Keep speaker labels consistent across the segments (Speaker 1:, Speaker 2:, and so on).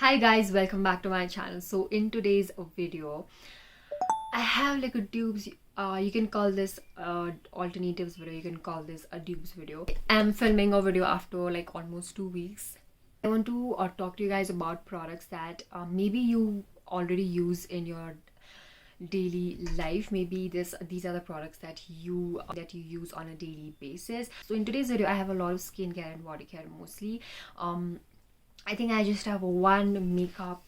Speaker 1: Hi guys, welcome back to my channel. So in today's video I have like a dupes, you can call this alternatives video, you can call this a dupes video. I'm filming a video after like almost 2 weeks. I want to talk to you guys about products that maybe you already use in your daily life. Maybe these are the products that you use on a daily basis. So in today's video I have a lot of skincare and body care mostly. I think I just have one makeup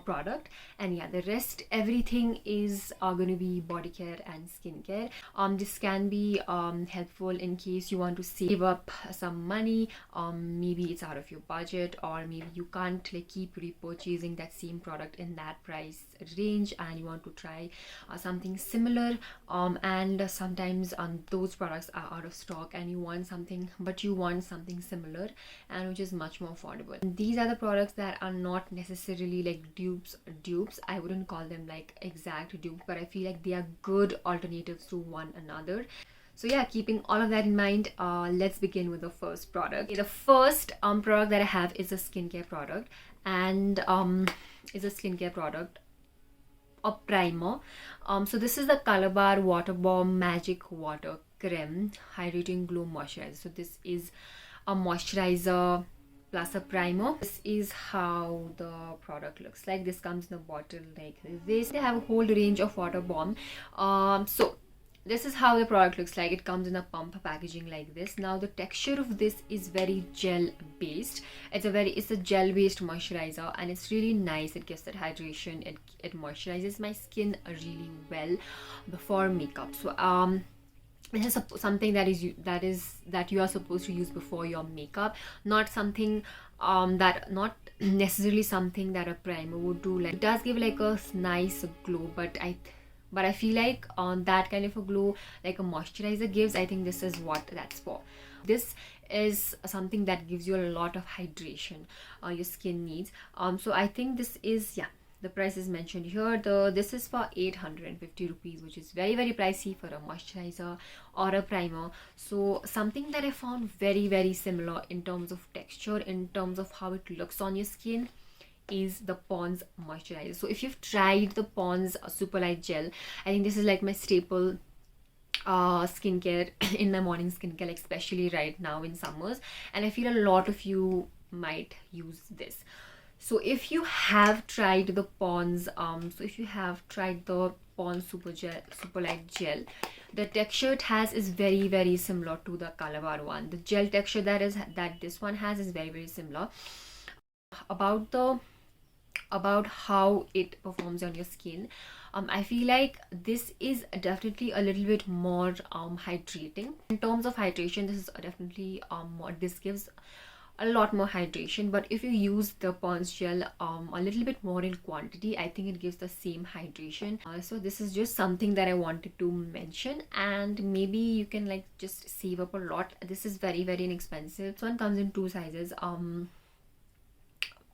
Speaker 1: product, and yeah, the rest everything is going to be body care and skincare. This can be helpful in case you want to save up some money. Maybe it's out of your budget, or maybe you can't like keep repurchasing that same product in that price range and you want to try something similar, and sometimes those products are out of stock and you want something something similar and which is much more affordable. And these are the products that are not necessarily like dupes. I wouldn't call them like exact dupes, but I feel like they are good alternatives to one another. So yeah, keeping all of that in mind, let's begin with the first product. The first product that I have is a skincare product, and is a skincare product, a primer. So this is the Colorbar Water Balm Magic Water Creme Hydrating Glow Moisturizer. So this is a moisturizer plus a primer. This is how the product looks like. This comes in a bottle like this. They have a whole range of water balm. So this is how the product looks like. It comes in a pump packaging like this. Now the texture of this is very gel based. It's a gel based moisturizer, and it's really nice. It gives that hydration. It moisturizes my skin really well before makeup. So this is something that you are supposed to use before your makeup, not something not necessarily something that a primer would do. Like, it does give like a nice glow, but I feel like on that kind of a glow like a moisturizer gives, I think this is what that's for. This is something that gives you a lot of hydration your skin needs. So I think this is, yeah, the price is mentioned here. This is for 850 rupees, which is very pricey for a moisturizer or a primer. So something that I found very similar in terms of texture, in terms of how it looks on your skin, is the Pond's moisturizer. So if you've tried the Pond's Super Light Gel, I think this is like my staple skincare in my morning skincare, like especially right now in summers, and I feel a lot of you might use this. So if you have tried the Pond's Super Light Gel, the texture it has is very similar to the Colorbar one. The gel texture that this one has is very similar. About how it performs on your skin, I feel like this is definitely a little bit more hydrating. In terms of hydration, this is definitely this gives a lot more hydration, but if you use the Pond's gel a little bit more in quantity, I think it gives the same hydration. So this is just something that I wanted to mention, and maybe you can like just save up a lot. This is very inexpensive. This one comes in two sizes.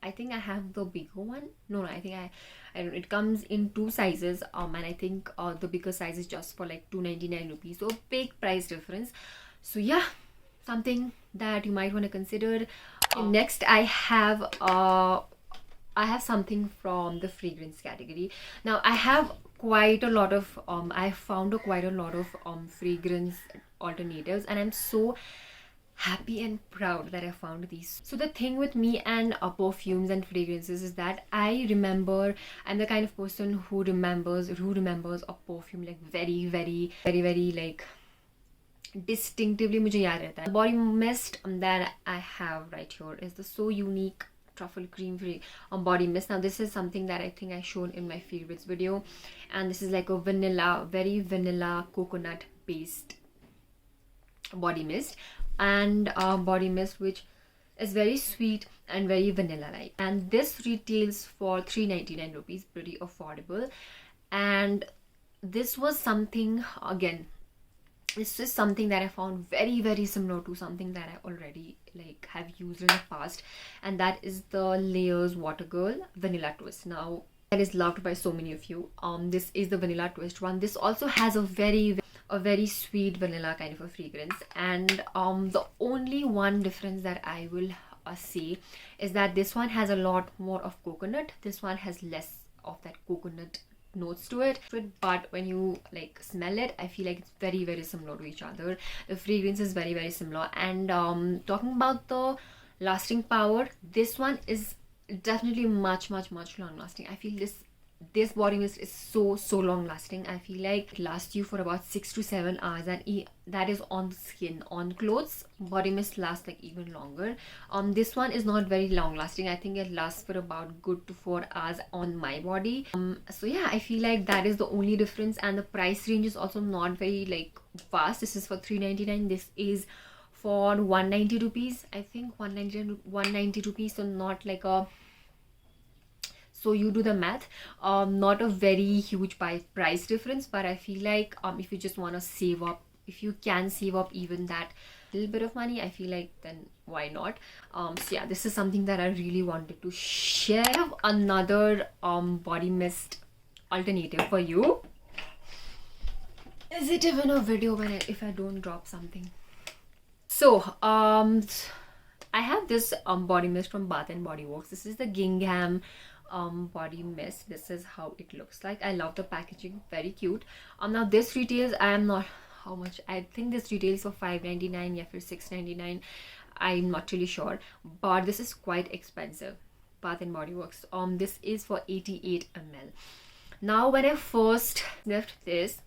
Speaker 1: I think I have the bigger one. No, I think I don't know. It comes in two sizes, and I think the bigger size is just for like 299 rupees. So big price difference. So yeah, something that you might want to consider. Next, I have something from the fragrance category. Now I have quite a lot of I found quite a lot of fragrance alternatives, and I'm so happy and proud that I found these. So the thing with me and perfumes and fragrances is that I'm the kind of person who remembers a perfume like very like distinctively. मुझे याद रहता है. The body mist that I have right here is the So Unique Truffle Cream Free body mist. Now this is something that I think I showed in my favorites video, and this is like a very vanilla coconut based body mist, and body mist which is very sweet and very vanilla like, and this retails for 399 rupees, pretty affordable. And this was something, again, this is something that I found very similar to something that I already like have used in the past, and that is the Layers Wottagirl Vanilla Twist. Now that is loved by so many of you. This is the Vanilla Twist one. This also has a very sweet vanilla kind of a fragrance, and the only one difference that I will say is that this one has a lot more of coconut. This one has less of that coconut notes to it, but when you like smell it, I feel like it's very similar to each other. The fragrance is very similar. And talking about the lasting power, this one is definitely much long lasting. I feel this body mist is so long lasting. I feel like it lasts you for about 6 to 7 hours, and that is on the skin. On clothes, body mist lasts like even longer. This one is not very long lasting. I think it lasts for about good to 4 hours on my body. So yeah, I feel like that is the only difference. And the price range is also not very like vast. This is for 399. This is for 190 rupees. I think 190 rupees. So not like a, so you do the math, not a very huge price difference, but I feel like if you just want to save up, if you can save up even that little bit of money, I feel like then why not. So yeah, this is something that I really wanted to share. I have another body mist alternative for you. Is it even a video if I don't drop something? So I have this body mist from Bath and Body Works. This is the Gingham body mist. This is how it looks like. I love the packaging, very cute. Now this retails, I am not how much, I think this retails for 5.99 yeah, for 6.99. I'm not really sure, but this is quite expensive. Bath and Body Works. This is for 88 ml. Now when I first left this,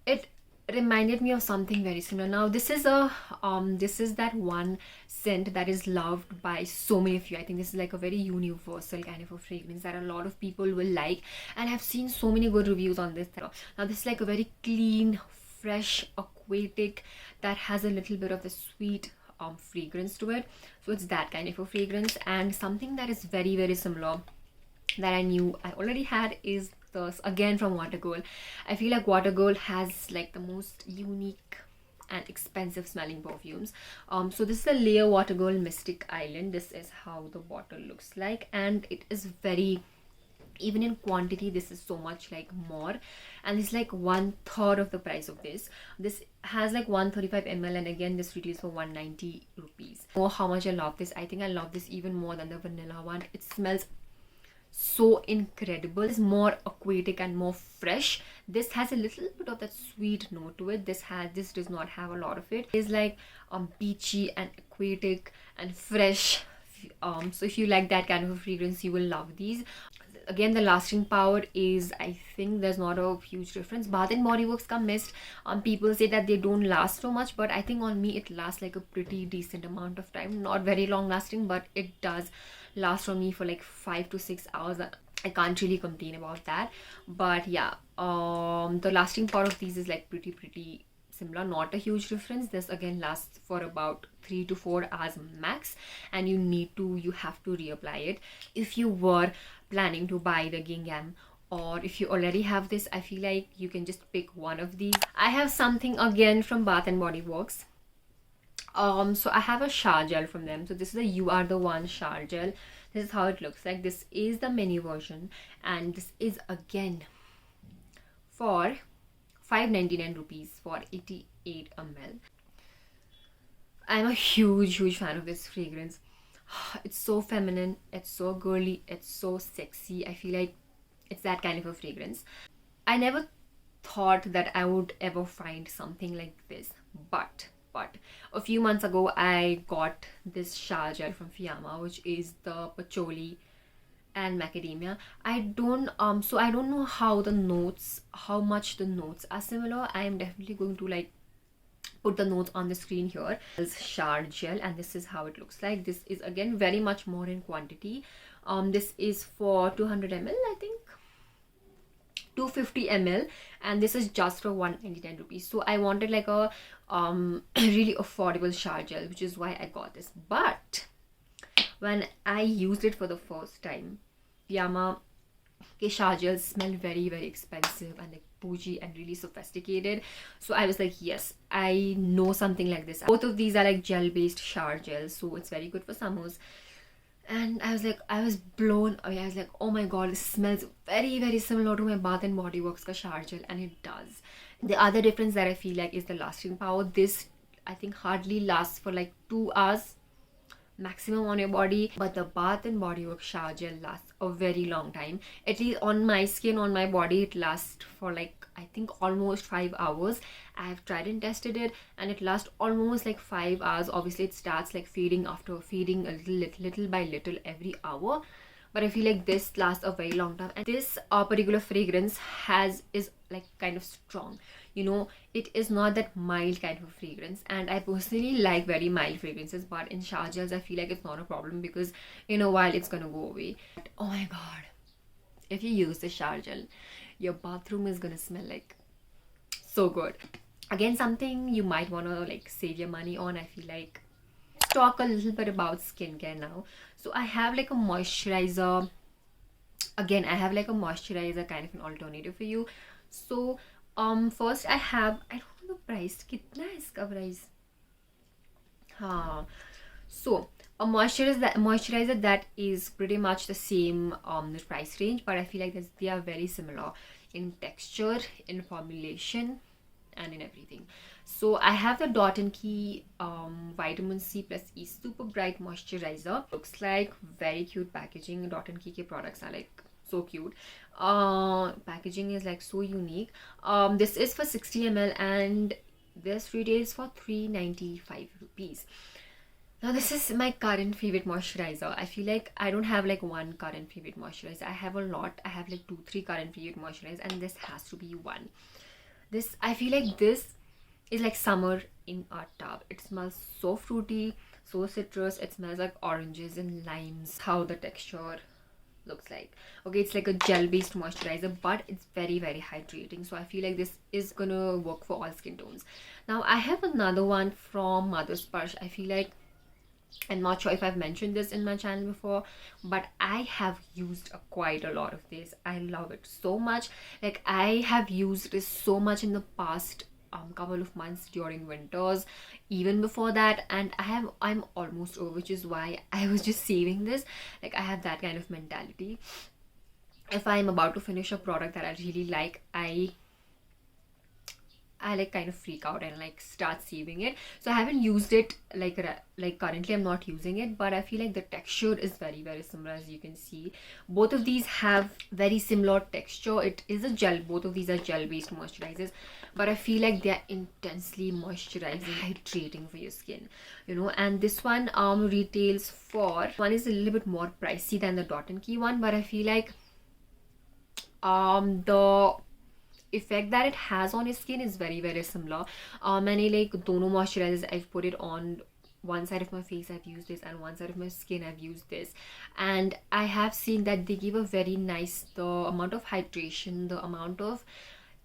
Speaker 1: it reminded me of something very similar. Now this is a this is that one scent that is loved by so many of you. I think this is like a very universal kind of a fragrance that a lot of people will like, and I've seen so many good reviews on this. Now this is like a very clean, fresh, aquatic that has a little bit of the sweet fragrance to it. So it's that kind of a fragrance. And something that is very similar that I knew I already had is this, again from Wottagirl. I feel like Wottagirl has like the most unique and expensive smelling perfumes. So this is a Layer Wottagirl Mystic Island. This is how the bottle looks like, and it is very, even in quantity, this is so much like more, and it's like 1/3 of the price of this. This has like 135 ml, and again this retails for 190 rupees. Oh, how much I love this. I think I love this even more than the vanilla one. It smells so incredible. It's more aquatic and more fresh. This has a little bit of that sweet note to it. This does not have a lot of it. It's like beachy and aquatic and fresh. So if you like that kind of a fragrance, you will love these. Again, the lasting power is, I think there's not a huge difference. Bath and Body Works ka mist, people say that they don't last so much, but I think on me it lasts like a pretty decent amount of time. Not very long lasting, but it does last on me for like 5 to 6 hours. I can't really complain about that. But yeah, the lasting power of these is like pretty similar, not a huge difference. This again lasts for about 3 to 4 hours max, and you have to reapply it. If you were planning to buy the Gingham, or if you already have this, I feel like you can just pick one of these. I have something again from Bath and Body Works. So I have a shower gel from them. So this is a You Are The One shower gel. This is how it looks like. This is the mini version, and this is again for 5.99 rupees for 88 ml. I'm a huge fan of this fragrance. It's so feminine, it's so girly, it's so sexy. I feel like it's that kind of a fragrance. I never thought that I would ever find something like this, but a few months ago I got this shower gel from Fiama, which is the Patchouli and Macadamia. I don't know how much the notes are similar. I am definitely going to like put the notes on the screen here. This shower gel, and this is how it looks like. This is again very much more in quantity. This is for 200 ml, I think 250 ml, and this is just for 199 rupees. So I wanted like a really affordable shower gel, which is why I got this. But when I used it for the first time, Fiama ke shower gels smell very expensive and like bougie and really sophisticated. So I was like, yes, I know something like this. Both of these are like gel based shower gels, so it's very good for summers. And I was blown away. I was like, oh my god, this smells very similar to my Bath and Body Works ka shower gel, and it does. The other difference that I feel like is the lasting power. This I think hardly lasts for like 2 hours maximum on your body, but the Bath and Body Works shower gel lasts a very long time. At least on my skin, on my body, it lasts for like, I think, almost 5 hours. I have tried and tested it, and it lasts almost like 5 hours. Obviously it starts like fading after fading a little by little every hour, but I feel like this lasts a very long time. And this particular fragrance is like kind of strong, you know. It is not that mild kind of fragrance, and I personally like very mild fragrances, but in shower gels I feel like it's not a problem because in a while it's gonna go away. But, oh my god, if you use the shower gel, your bathroom is gonna smell like so good. Again, something you might want to like save your money on. I feel like talk a little bit about skincare now. So I have like a moisturizer. Again, I have like a moisturizer kind of an alternative for you. So first I don't know the price. Kitna hai iska price? So a moisturizer that is pretty much the same the price range, but I feel like they are very similar in texture, in formulation, and in everything. So I have the Dot & Key Vitamin C plus E Super Bright Moisturizer. Looks like very cute packaging. Dot & Key ke products are like so cute. Packaging is like so unique. This is for 60 ml and this retails for 395 rupees. Now this is my current favorite moisturizer. I feel like I don't have like one current favorite moisturizer. I have a lot. I have like 2-3 current favorite moisturizers, and this has to be one. This, I feel like this is like summer in a tub. It smells so fruity, so citrus. It smells like oranges and limes. How the texture looks like. Okay, it's like a gel based moisturizer, but it's very hydrating. So I feel like this is gonna work for all skin tones. Now I have another one from Mother Sparsh. I feel like, I'm not sure if I've mentioned this in my channel before, but I have used quite a lot of this. I love it so much. Like I have used this so much in the past couple of months during winters, even before that, and I'm almost over, which is why I was just saving this. Like I have that kind of mentality. If I'm about to finish a product that I really like, I like kind of freak out and like start saving it. So I haven't used it like currently I'm not using it, but I feel like the texture is very similar. As you can see, both of these have very similar texture. It is a gel. Both of these are gel based moisturizers, but I feel like they are intensely moisturizing, hydrating for your skin, you know. And this one retails for, one is a little bit more pricey than the Dot & Key one, but I feel like the effect that it has on your skin is very similar. Many like dono moisturizers, I've put it on one side of my face, I've used this, and one side of my skin I've used this, and I have seen that they give a very nice, the amount of hydration, the amount of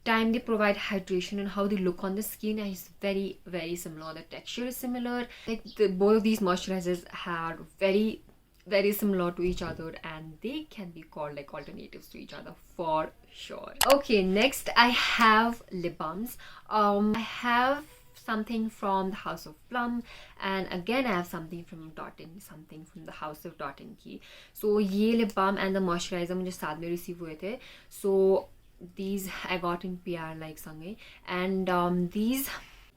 Speaker 1: time they provide hydration, and how they look on the skin is very similar. The texture is similar. Like both of these moisturizers are very similar to each other, and they can be called like alternatives to each other for sure. Okay, next I have lip balms. I have something from the House of Plum, and again I have something from the House of Dot & Key. So ये lip balm and the moisturizer मुझे साथ में receive हुए थे. So these I got in PR like संगे, and these,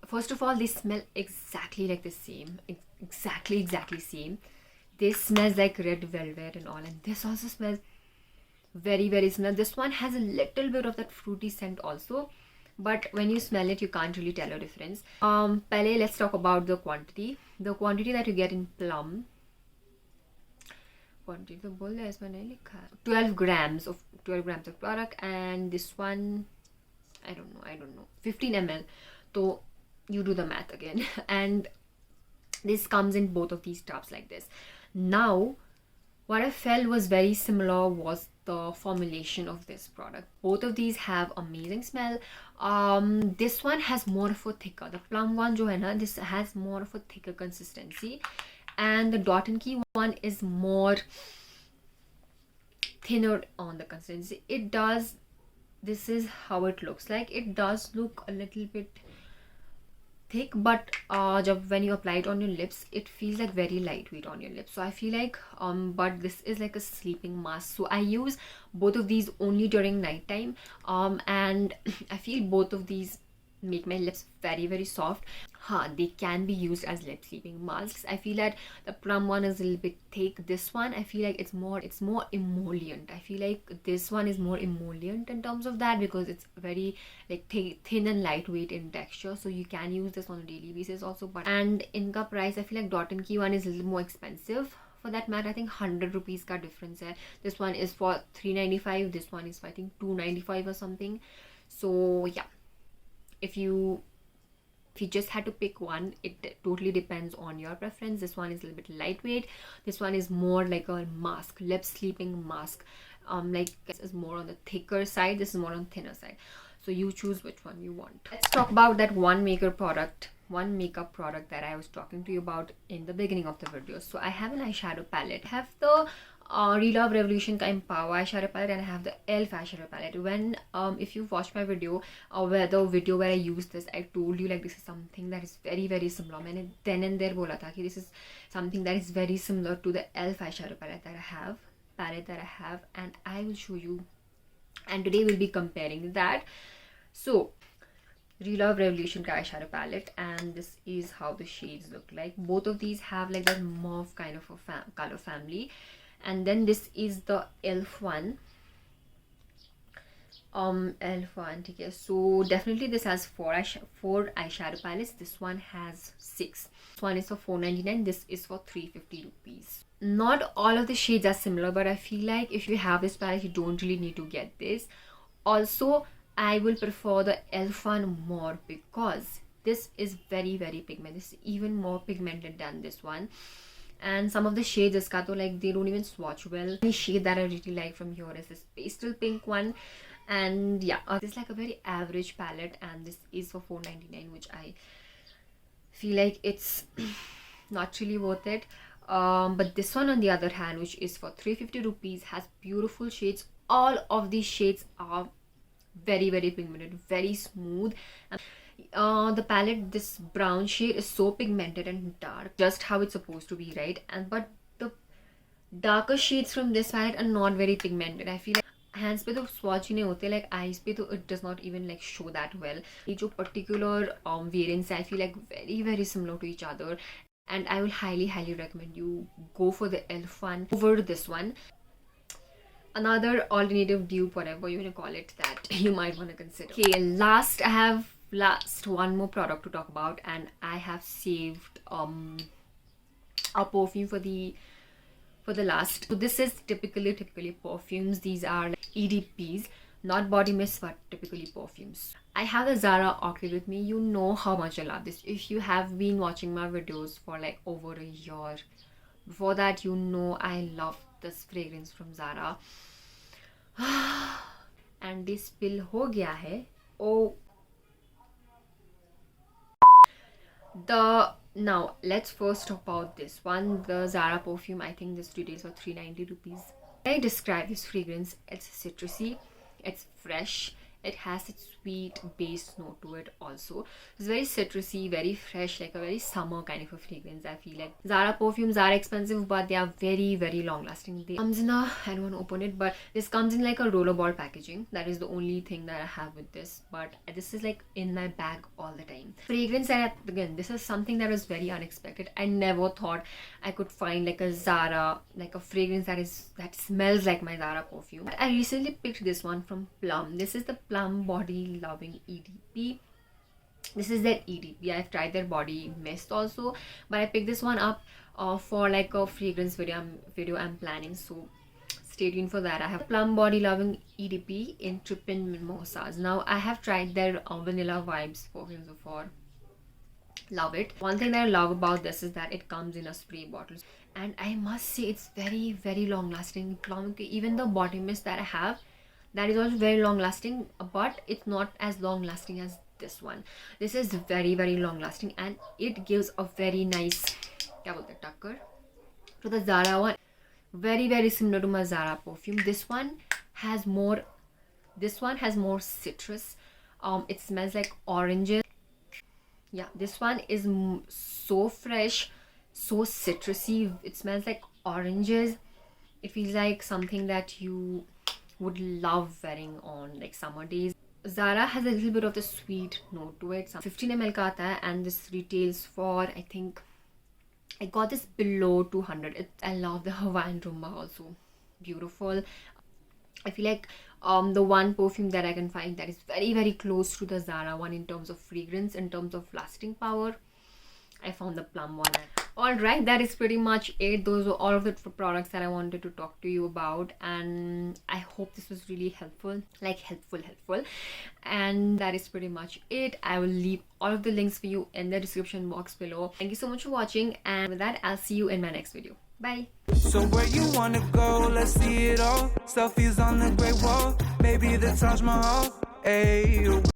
Speaker 1: first of all, they smell exactly like the same, exactly same. This smells like red velvet and all, and this also smells very similar. This one has a little bit of that fruity scent also, but when you smell it you can't really tell a difference. Pehle let's talk about the quantity. The quantity that you get in Plum, quantity तो बोल दे, इसमें नहीं लिखा है. 12 grams of product, and this one I don't know 15 ml. So you do the math again. And this comes in both of these tubs like this. Now what I felt was very similar was the formulation of this product. Both of these have amazing smell. This one has more of a thicker, the Plum one jo hai na, this has more of a thicker consistency, and the Dot & Key one is more thinner on the consistency. It does, this is how it looks like. It does look a little bit thick, but when you apply it on your lips, it feels like very lightweight on your lips. So I feel like but this is like a sleeping mask, so I use both of these only during night time, and I feel both of these make my lips very soft. They can be used as lip sleeping masks. I feel that the Plum one is a little bit thick. This one I feel like it's more emollient. I feel like this one is more emollient in terms of that, because it's very like thin and lightweight in texture, so you can use this on a daily basis also. But and in ka price, I feel like Dot and Key one is a little more expensive. For that matter, I think 100 rupees ka difference hai. This one is for 395, this one is for I think 295 or something. So yeah, if you just had to pick one, it totally depends on your preference. This one is a little bit lightweight, this one is more like a mask, lip sleeping mask. Like this is more on the thicker side, this is more on thinner side, so you choose which one you want. Let's talk about that one makeup product that I was talking to you about in the beginning of the video. So I have an eyeshadow palette. I have the Relove Revolution ka Empower eyeshadow palette, and I have the ELF eyeshadow palette. When if you watched my video, where I used this, I told you like this is something that is very similar. मैंने then and there बोला था कि this is something that is very similar to the ELF eyeshadow palette that I have, and I will show you. And today we'll be comparing that. So Relove Revolution ka eyeshadow palette, and this is how the shades look like. Both of these have like that mauve kind of a color family. And then this is the ELF one. Okay, so definitely this has four eyeshadow palettes. This one has 6. This one is for 499, this is for 350 rupees. Not all of the shades are similar, but I feel like if you have this palette, you don't really need to get this. Also, I will prefer the ELF one more because this is very pigmented. This is even more pigmented than this one. And some of the shades iska to like they don't even swatch well. The shade that I really like from here is this pastel pink one. And yeah, this is like a very average palette, and this is for 499, which I feel like it's not really worth it. But this one on the other hand, which is for 350 rupees, has beautiful shades. All of these shades are very pigmented, very smooth. The palette, this brown shade is so pigmented and dark, just how it's supposed to be, right? And but the darker shades from this palette are not very pigmented. I feel like hands पे तो swatch ही नहीं होते, like eyes पे तो it does not even like show that well. ये जो particular variants I feel like very similar to each other, and I will highly recommend you go for the ELF one over this one. Another alternative dupe, whatever you want to call it, that you might want to consider. Okay, last I have one more product to talk about, and I have saved a perfume for the last. So this is typically perfumes. These are like EDPs, not body mist, but typically perfumes. I have the Zara Orchid with me. You know how much I love this. If you have been watching my videos for like over a year before that, you know I love this fragrance from Zara. And this spill ho gaya hai. Oh, now let's first talk about this one, the Zara perfume. I think this retails for 390 rupees. I describe this fragrance, it's citrusy, it's fresh, it has its sweet base note to it also. It's very citrusy, very fresh, like a very summer kind of a fragrance. I feel like Zara perfumes are expensive, but they are very long lasting. They comes in a, I don't want to open it, but this comes in like a rollerball packaging. That is the only thing that I have with this, but this is like in my bag all the time. Fragrance, again, this is something that was very unexpected. I never thought I could find like a Zara, like a fragrance that smells like my Zara perfume. But I recently picked this one from Plum. This is the Plum Body Loving EDP. This is their EDP. I've tried their body mist also, but I picked this one up for like a fragrance video I'm planning, so stay tuned for that. I have Plum Body Loving EDP in Trippin Mimosas. Now I have tried their vanilla vibes perfumes before. Love it. One thing that I love about this is that it comes in a spray bottle, and I must say it's very long lasting. Even the body mist that I have, that is also very long lasting, but it's not as long lasting as this one. This is very long lasting, and it gives a very nice tucker to the Zara one. Very similar to my Zara perfume. This one has more citrus. It smells like oranges. Yeah, this one is so fresh, so citrusy. It smells like oranges. It feels like something that you would love wearing on like summer days. Zara has a little bit of the sweet note to it. 15 ml ka aata hai, and this retails for, I think, I got this below 200. I love the Hawaiian Rumba also. Beautiful. I feel like the one perfume that I can find that is very, very close to the Zara one in terms of fragrance, in terms of lasting power, I found the Plum one. Alright, that is pretty much it. Those were all of the products that I wanted to talk to you about, and I hope this was really helpful, like helpful. And that is pretty much it. I will leave all of the links for you in the description box below. Thank you so much for watching, and with that, I'll see you in my next video. Bye.
Speaker 2: So where you wanna go? Let's see it all. Selfies on the Great Wall, maybe the Taj Mahal. Ayy.